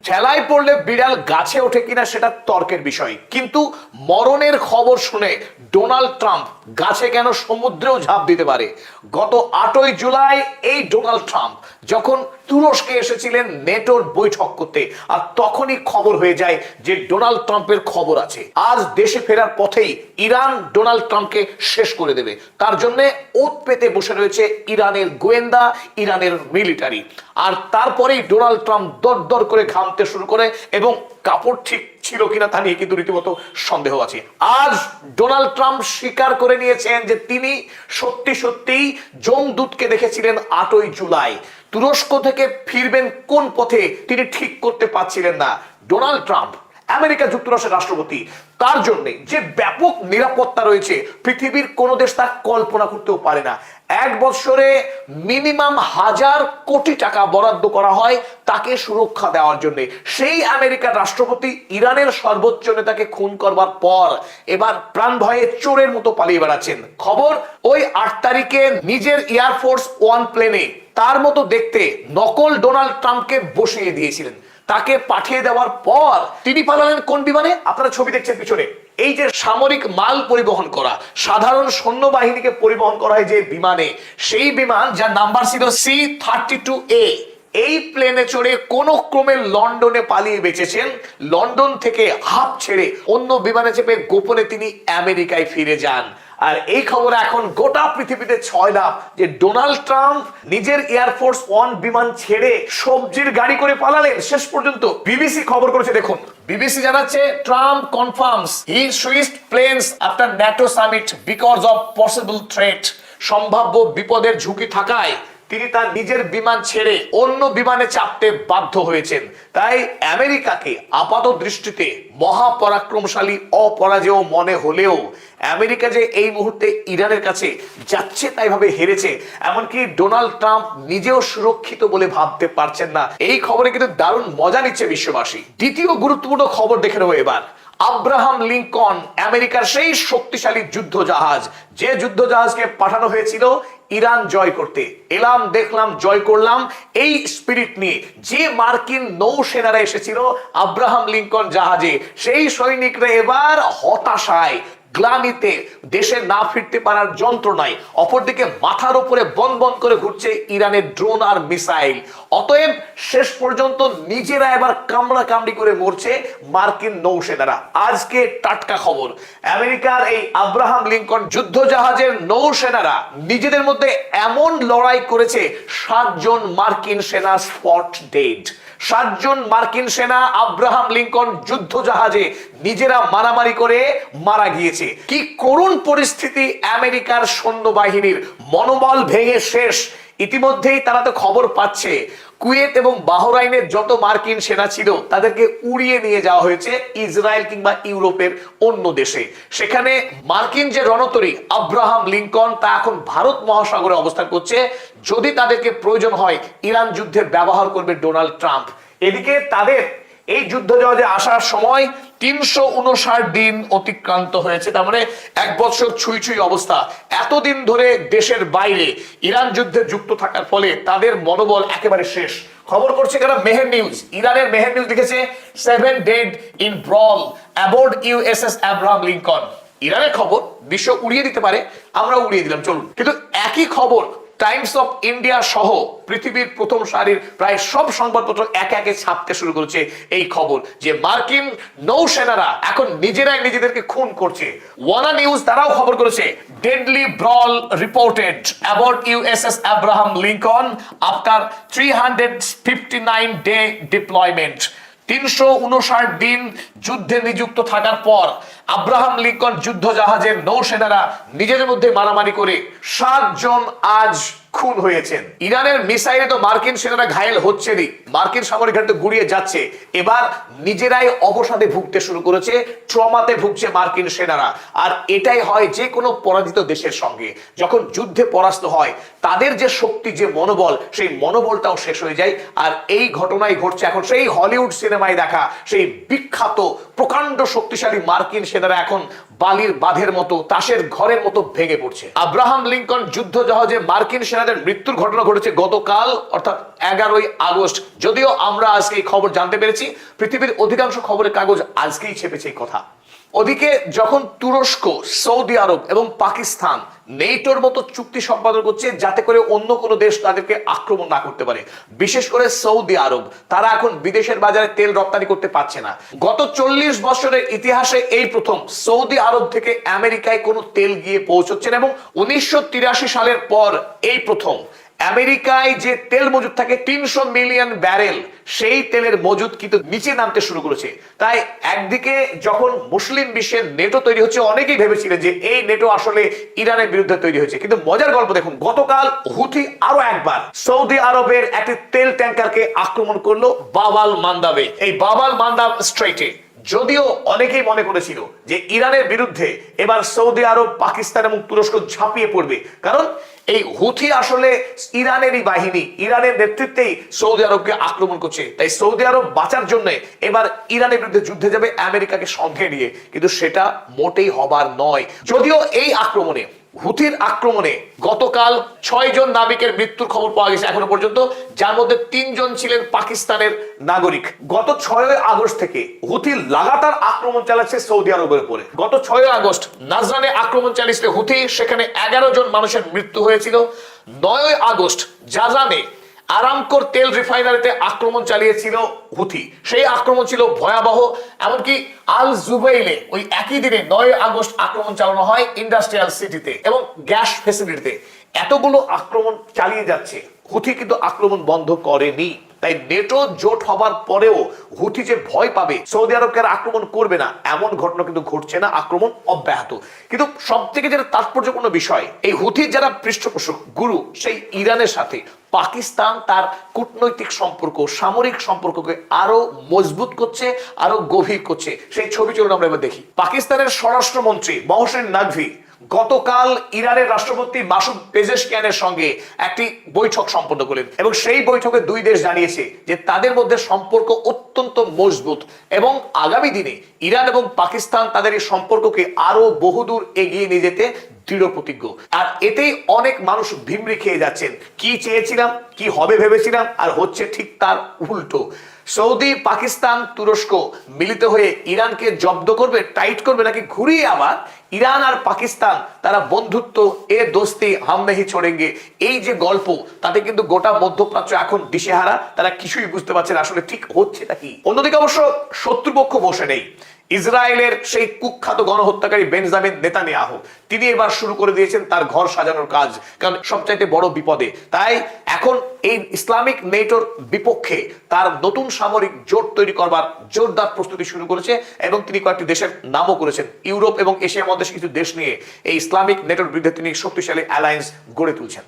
ঠেলায় পড়লে বিড়াল গাছে ওঠে কিনা সেটা তর্কের বিষয়, কিন্তু মরণের খবর শুনে ডোনাল্ড ট্রাম্প গাছে কেন সমুদ্রেও ঝাঁপ দিতে পারে। গত 8ই জুলাই এই ডোনাল্ড ট্রাম্প যখন তুরস্কে এসেছিলেন নেটোর বৈঠক করতে, আর তখনই খবর হয়ে যায় যে ডোনাল্ড ট্রাম্পের খবর আছে। আজ দেশে ফেরার পথেই ইরান ডোনাল্ড ট্রাম্পকে শেষ করে দেবে, তার জন্য ওত পেতে বসে রয়েছে ইরানের গোয়েন্দা, ইরানের মিলিটারি। আর তারপরেই ডোনাল্ড ট্রাম্প দরদর করে ঘামতে শুরু করে এবং কাপড় ঠিক ছিল কিনা তা নিয়ে কিন্তু রীতিমতো সন্দেহ আছে। আজ ডোনাল্ড ট্রাম্প স্বীকার করে নিয়েছেন যে তিনি সত্যি সত্যিই যমদূতকে দেখেছিলেন 8ই জুলাই। তুরস্ক থেকে ফিরবেন কোন পথে তিনি ঠিক করতে পারছিলেন না। ডোনাল্ড ট্রাম্প আমেরিকা যুক্তরাষ্ট্রের রাষ্ট্রপতি, তার জন্য যে ব্যাপক নিরাপত্তা রয়েছে পৃথিবীর কোন দেশ তা কল্পনা করতেও পারে না। 1 বছরে মিনিমাম 1000 কোটি টাকা বরাদ্দ করা হয় তাকে সুরক্ষা দেওয়ার জন্য। সেই আমেরিকার রাষ্ট্রপতি ইরানের সর্বোচ্চ নেতাকে খুন করবার পর এবার প্রাণ ভয়ে চোরের মতো পালিয়ে বেড়াচ্ছেন। খবর, ওই 8 তারিখে নিজের এয়ারফোর্স 1 প্লেনে তার মতো দেখতে নকল ডোনাল্ড ট্রাম্পকে বসিয়ে দিয়েছিলেন। তাকে পাঠিয়ে দেওয়ার পর তিনি পালালেন কোন বিমানে? আপনারা ছবি দেখছেন পিছনে। এই যে সামরিক মাল পরিবহন করা, সাধারণ সৈন্যবাহিনীকে পরিবহন করা হয় যে বিমানে, সেই বিমান যার নাম্বার ছিল C-32A, এই প্লেনে চড়ে কোন ক্রমে লন্ডনে পালিয়ে বেঁচেছেন। লন্ডন থেকে হাফ ছেড়ে অন্য বিমানে চেপে গোপনে তিনি আমেরিকায় ফিরে যান। আর এই খবর এখন গোটা পৃথিবীতে ছয়লাভ যে ডোনাল্ড ট্রাম্প নিজের এয়ারফোর্স 1 বিমান ছেড়ে সবজির গাড়ি করে পালালেন। শেষ পর্যন্ত বিবিসি খবর করেছে, দেখুন বিবিসি জানাচ্ছে, Trump confirms he switched planes after NATO summit because of possible threat. সম্ভাব্য বিপদের ঝুঁকি থাকায় তিনি তার নিজের বিমান ছেড়ে অন্য বিমানে চাপতে বাধ্য হয়েছেন। তাই আমেরিকাকে আপাত দৃষ্টিতে মহাপরাক্রমশালী অপরাজেয় মনে হলেও আমেরিকা যে এই মুহূর্তে ইরানের কাছে যাচ্ছে তাই ভাবে হেরেছে, এমনকি ডোনাল্ড ট্রাম্প নিজেও সুরক্ষিত বলে ভাবতে পারছেন না। এই খবরে কিন্তু দারুণ মজা নিচ্ছে বিশ্ববাসী। দ্বিতীয় গুরুত্বপূর্ণ খবর দেখে নেবো এবার। আব্রাহাম লিঙ্কন, আমেরিকার সেই শক্তিশালী যুদ্ধ জাহাজ, যে যুদ্ধ জাহাজকে পাঠানো হয়েছিল ইরান জয় করতে, এলাম দেখলাম জয় করলাম, এই স্পিরিট নিয়ে যে মার্কিন নৌসেনারা এসেছিল আব্রাহাম লিঙ্কন জাহাজে, সেই সৈনিকরা এবার হতাশায়, গ্লানিতে, দেশে না ফিরতে পারার যন্ত্রণায়, অপরদিকে মাথার উপরে বন বন করে ঘুরছে ইরানের ড্রোন আর মিসাইল। অতএব শেষ পর্যন্ত নিজেরা এবার কামড়া কামড়ি করে মরছে মার্কিন নৌসেনারা। আজকে টাটকা খবর, আমেরিকার এই আব্রাহাম লিঙ্কন যুদ্ধ জাহাজের নৌসেনারা নিজেদের মধ্যে এমন লড়াই করেছে 7 জন মার্কিন সেনা স্পট ডেড। 7 জন মার্কিন সেনা আব্রাহাম লিঙ্কন যুদ্ধ জাহাজে নিজেরা মারামারি করে মারা গিয়েছে। কি করুণ পরিস্থিতি আমেরিকার সৈন্যবাহিনীর, মনোবল ভেঙে শেষ। ইতিমধ্যেই তারা তো খবর পাচ্ছে কুয়েত এবং বাহরাইনের যত মার্কিন সেনা ছিল তাদেরকে উড়িয়ে নিয়ে যাওয়া হয়েছে ইসরায়েল কিংবা ইউরোপের অন্য দেশে। সেখানে মার্কিন যে রণতরী আব্রাহাম লিঙ্কন তা এখন ভারত মহাসাগরে অবস্থান করছে। যদি তাদেরকে প্রয়োজন হয় ইরান যুদ্ধে ব্যবহার করবে ডোনাল্ড ট্রাম্প। এদিকে তাদের এই যুদ্ধ জাহাজে আসার সময় 359 দিন অতিক্রান্ত হয়েছে, তার মানে 1 বছর ছুঁই ছুঁই অবস্থা। এতদিন ধরে দেশের বাইরে ইরান যুদ্ধে যুক্ত থাকার ফলে তাদের মনোবল একেবারে শেষ। খবর করছে কারা? মেহের নিউজ। ইরানের মেহের নিউজ লিখেছে 7 ডেড ইন ব্রল অ্যাবোর্ড ইউএসএস আব্রাহাম লিঙ্কন। ইরানের খবর বিশ্ব উড়িয়ে দিতে পারে, আমরা উড়িয়ে দিলাম চলুন। কিন্তু একই খবর টাইমস অফ ইন্ডিয়া সহ পৃথিবীর প্রথম সারির প্রায় সব সংবাদপত্র একে একে ছাপতে শুরু করেছে এই খবর যে মার্কিন নৌসেনারা এখন নিজেরাই নিজেদেরকে খুন করছে। ওয়ানা নিউজ তারাও খবর করেছে ডেডলি ব্রল reported about USS Abraham Lincoln after 359 day deployment. 359 দিন যুদ্ধে নিযুক্ত থাকার পর আব্রাহাম লিঙ্কন যুদ্ধ জাহাজের নৌসেনারা নিজেদের মধ্যে মারামারি করে 7 জন আজ খুন হয়েছেন। ইরানের মিসাইলে তো মার্কিন সেনারা ঘায়েল হচ্ছেনই, মার্কিন সামরিক ঘাঁটি গুড়িয়ে যাচ্ছে। এবার নিজেরাই অবসাদে ভুগতে শুরু করেছে, ট্রমাতে ভুগছে মার্কিন সেনারা। আর এটাই হয় যে কোনো পরাজিত দেশের সঙ্গে, যখন যুদ্ধে পরাস্ত হয় তাদের যে শক্তি, যে মনোবল, সেই মনোবলটাও শেষ হয়ে যায়। আর এই ঘটনাই ঘটছে এখন সেই হলিউড সিনেমায় দেখা সেই বিখ্যাত প্রকাণ্ড শক্তিশালী মার্কিন সেনারা এখন বালির বাঁধের মতো, তাসের ঘরের মতো ভেঙে পড়ছে। আব্রাহাম লিঙ্কন যুদ্ধ জাহাজে মার্কিন সেনা সেনাদের মৃত্যুর ঘটনা ঘটেছে গতকাল অর্থাৎ 11ই আগস্ট। যদিও আমরা আজকে এই খবর জানতে পেরেছি, পৃথিবীর অধিকাংশ খবরের কাগজ আজকেই ছেপেছে এই কথা। ওদিকে যখন তুরস্ক, সৌদি আরব এবং পাকিস্তান নেটোর মতো চুক্তি সম্পাদন করছে যাতে করে অন্য কোনো দেশ তাদেরকে আক্রমণ না করতে পারে, বিশেষ করে সৌদি আরব, তারা এখন বিদেশের বাজারে তেল রপ্তানি করতে পারছে না। গত 40 বছরের ইতিহাসে এই প্রথম সৌদি আরব থেকে আমেরিকায় কোনো তেল গিয়ে পৌঁছচ্ছে না, এবং 1983 সালের পর এই প্রথম আমেরিকায় যে তেল মজুদ থাকে 300 মিলিয়ন ব্যারেল, সেই তেলের মজুদ কিন্তু নিচে নামতে শুরু করেছে। তাই একদিকে যখন মুসলিম বিশ্বের নেটো তৈরি হচ্ছে, অনেকেই ভেবেছিলেন যে এই নেটো আসলে ইরানের বিরুদ্ধে তৈরি হয়েছে, কিন্তু মজার গল্প দেখুন, গতকাল হুথি আরো একবার সৌদি আরবের একটি তেল ট্যাঙ্কারকে আক্রমণ করলো বাব আল মান্দাবে, এই বাব আল মান্দাব স্ট্রেইটে। যদিও অনেকেই মনে করেছিল যে ইরানের বিরুদ্ধে এবার সৌদি আরব, পাকিস্তান এবং তুরস্ক ঝাঁপিয়ে পড়বে, কারণ এই হুথি আসলে ইরানেরই বাহিনী, ইরানের নেতৃত্বেই সৌদি আরবকে আক্রমণ করছে। তাই সৌদি আরব বাঁচার জন্য এবার ইরানের বিরুদ্ধে যুদ্ধে যাবে আমেরিকাকে সঙ্গে নিয়ে, কিন্তু সেটা মোটেই হবার নয়। যদিও এই আক্রমণে, হুথির আক্রমণে গতকাল 6 জন নাবিকের মৃত্যুর খবর পাওয়া গেছে এখনো পর্যন্ত, যার মধ্যে 3 জন ছিলেন পাকিস্তানের নাগরিক। গত 6 আগস্ট থেকে হুথি লাগাতার আক্রমণ চালাচ্ছে সৌদি আরবের উপরে। গত 6 আগস্ট নাজরানে আক্রমণ চালিয়েছিল হুথি, সেখানে 11 জন মানুষের মৃত্যু হয়েছিল। 9 আগস্ট জাজানে আরামকোর তেল রিফাইনারিতে আক্রমণ চালিয়েছিল হুথি, সেই আক্রমণ ছিল ভয়াবহ। এমনকি আল জুবাইলে ওই একই দিনে 9 আগস্ট আক্রমণ চালানো হয় ইন্ডাস্ট্রিয়াল সিটিতে এবং গ্যাস ফ্যাসিলিটিতে। এতগুলো আক্রমণ চালিয়ে যাচ্ছে, হুথি কিন্তু আক্রমণ বন্ধ করেনি। তাই নেটো জোট হবার পরেও হুথি যে ভয় পাবে সৌদি আরবকে আর আক্রমণ করবে না, এমন ঘটনা কিন্তু ঘটছে না, আক্রমণ অব্যাহত। কিন্তু সব থেকে যেটা তাৎপর্যপূর্ণ বিষয়, এই হুথির যারা পৃষ্ঠপোষক গুরু, সেই ইরানের সাথে পাকিস্তান তার কূটনৈতিক সম্পর্ক, সামরিক সম্পর্ককে আরো মজবুত করছে, আরো গভীর করছে। সেই ছবি চলুন আমরা এবার দেখি। পাকিস্তানের স্বরাষ্ট্রমন্ত্রী মহসিন নাকভি গতকাল ইরানের রাষ্ট্রপতি মাসুদ পেজেশকিয়ানের সঙ্গে একটি বৈঠক সম্পন্ন করলেন, এবং সেই বৈঠকে দুই দেশ জানিয়েছে যে তাদের মধ্যে সম্পর্ক অত্যন্ত মজবুত, এবং আগামী দিনে ইরান এবং পাকিস্তান তাদের এই সম্পর্ককে আরো বহুদূর এগিয়ে নিয়ে যেতে দৃঢ় প্রতিজ্ঞ। আর এতেই অনেক মানুষ ভিমরি খেয়ে যাচ্ছেন, কি চেয়েছিলাম, কি হবে ভেবেছিলাম, আর হচ্ছে ঠিক তার উল্টো। সৌদি, পাকিস্তান, তুরস্ক মিলিত হয়ে ইরানকে জব্দ করবে, টাইট করবে, নাকি ঘুরিয়ে আবার ইরান আর পাকিস্তান তারা বন্ধুত্ব, এ দোস্তি হাম নেহি ছোড়েঙ্গে, এই যে গল্প, তাতে কিন্তু গোটা মধ্যপ্রাচ্য এখন দিশেহারা, তারা কিছুই বুঝতে পারছে না আসলে ঠিক হচ্ছেটা কি। অন্যদিকে অবশ্য শত্রুপক্ষ বসে নেই। ইসরায়েলের সেই কুখ্যাত গণহত্যাকারী বেঞ্জামিন নেতানিয়াহু, তিনি এবার শুরু করে দিয়েছেন তার ঘর সাজানোর কাজ, কারণ সবচাইতে বড় বিপদে। তাই এখন এই ইসলামিক নেটোর বিপক্ষে তার নতুন সামরিক জোট তৈরি করবার জোরদার প্রস্তুতি শুরু করেছে, এবং তিনি কয়েকটি দেশের নামও করেছেন। ইউরোপ এবং এশিয়ার মধ্যে কিছু দেশ নিয়ে এই ইসলামিক নেটোর বিরুদ্ধে তিনি শক্তিশালী অ্যালায়েন্স গড়ে তুলছেন।